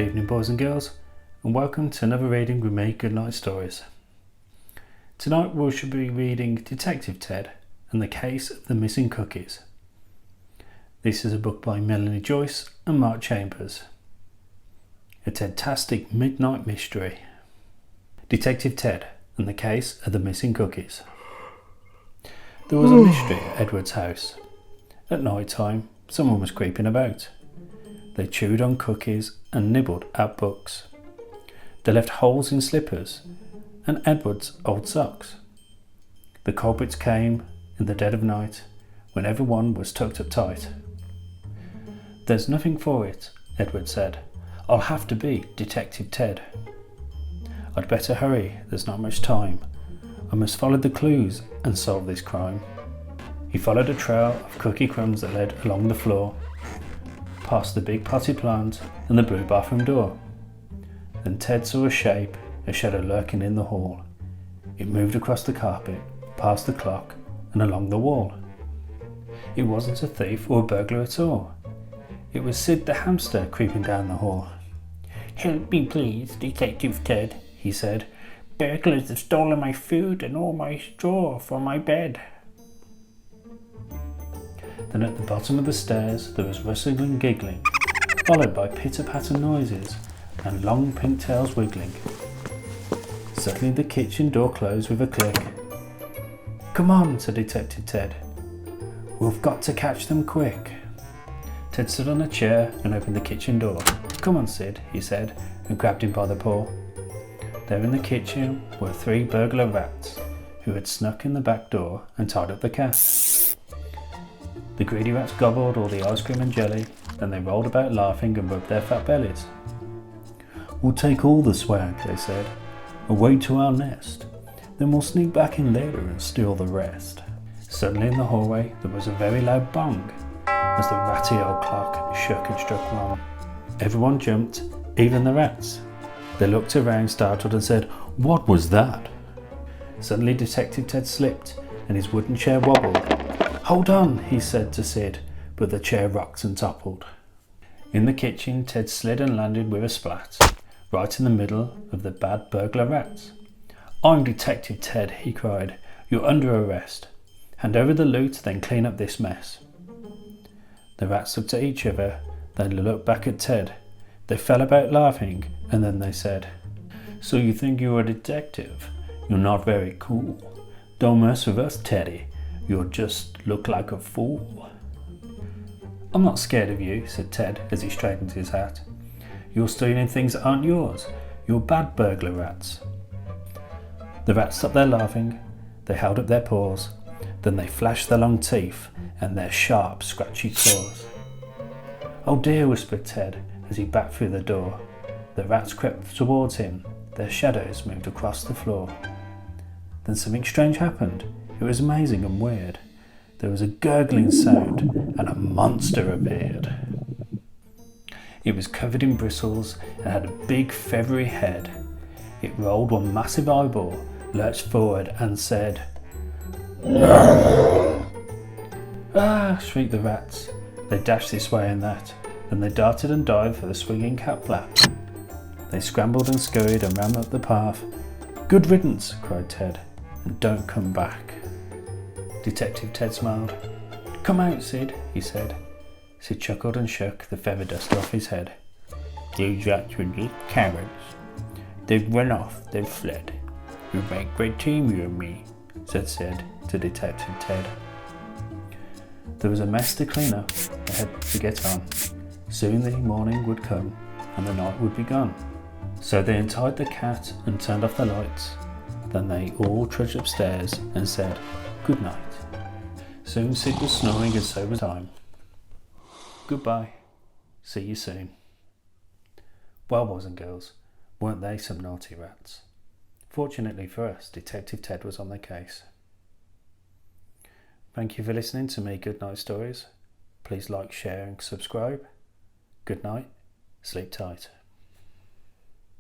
Good evening, boys and girls, and welcome to another reading with me, Goodnight Stories. Tonight we should be reading Detective Ted and the Case of the Missing Cookies. This is a book by Melanie, Joyce and Mark Chambers. A Ted-tastic midnight mystery. Detective Ted and the Case of the Missing Cookies. There was a mystery at Edward's house. At night time, someone was creeping about. They chewed on cookies and nibbled at books. They left holes in slippers and Edward's old socks. The culprits came in the dead of night when everyone was tucked up tight. "There's nothing for it," Edward said. "I'll have to be Detective Ted. I'd better hurry, there's not much time. I must follow the clues and solve this crime." He followed a trail of cookie crumbs that led along the floor, past the big potted plant and the blue bathroom door. Then Ted saw a shape, a shadow lurking in the hall. It moved across the carpet, past the clock and along the wall. It wasn't a thief or a burglar at all. It was Sid the hamster creeping down the hall. "Help me please, Detective Ted," he said. "Burglars have stolen my food and all my straw from my bed." Then at the bottom of the stairs there was rustling and giggling, followed by pitter-patter noises and long pigtails wiggling. Suddenly the kitchen door closed with a click. "Come on," said Detective Ted. "We've got to catch them quick." Ted stood on a chair and opened the kitchen door. "Come on, Sid," he said, and grabbed him by the paw. There in the kitchen were 3 burglar rats who had snuck in the back door and tied up the cat. The greedy rats gobbled all the ice cream and jelly, then they rolled about laughing and rubbed their fat bellies. "We'll take all the swag," they said, "away to our nest. Then we'll sneak back in later and steal the rest." Suddenly in the hallway there was a very loud bong as the ratty old clock shook and struck 1. Everyone jumped, even the rats. They looked around startled and said, "What was that?" Suddenly Detective Ted slipped and his wooden chair wobbled. "Hold on," he said to Sid, but the chair rocked and toppled. In the kitchen Ted slid and landed with a splat, right in the middle of the bad burglar rats. "I'm Detective Ted," he cried. "You're under arrest. Hand over the loot, then clean up this mess." The rats looked at each other, then looked back at Ted. They fell about laughing, and then they said, "So you think you're a detective? You're not very cool. Don't mess with us, Teddy. You'll just look like a fool." "I'm not scared of you," said Ted as he straightened his hat. "You're stealing things that aren't yours. You're bad burglar rats." The rats stopped their laughing. They held up their paws. Then they flashed their long teeth and their sharp, scratchy claws. "Oh dear," whispered Ted as he backed through the door. The rats crept towards him. Their shadows moved across the floor. Then something strange happened. It was amazing and weird. There was a gurgling sound and a monster appeared. It was covered in bristles and had a big feathery head. It rolled one massive eyeball, lurched forward and said, "Ah!" shrieked the rats. They dashed this way and that. Then they darted and dived for the swinging cat flap. They scrambled and scurried and ran up the path. "Good riddance," cried Ted, "and don't come back." Detective Ted smiled. "Come out, Sid," he said. Sid chuckled and shook the feather dust off his head. "Those rats were just cowards. They've run off, they've fled. We make a great team, you and me," said Sid to Detective Ted. There was a mess to clean up. They had to get on. Soon the morning would come and the night would be gone. So they untied the cat and turned off the lights. Then they all trudged upstairs and said good night. Soon Sid was snoring and so was time. Goodbye. See you soon. Well, boys and girls, weren't they some naughty rats? Fortunately for us, Detective Ted was on the case. Thank you for listening to me, Goodnight Stories. Please like, share and subscribe. Good night. Sleep tight.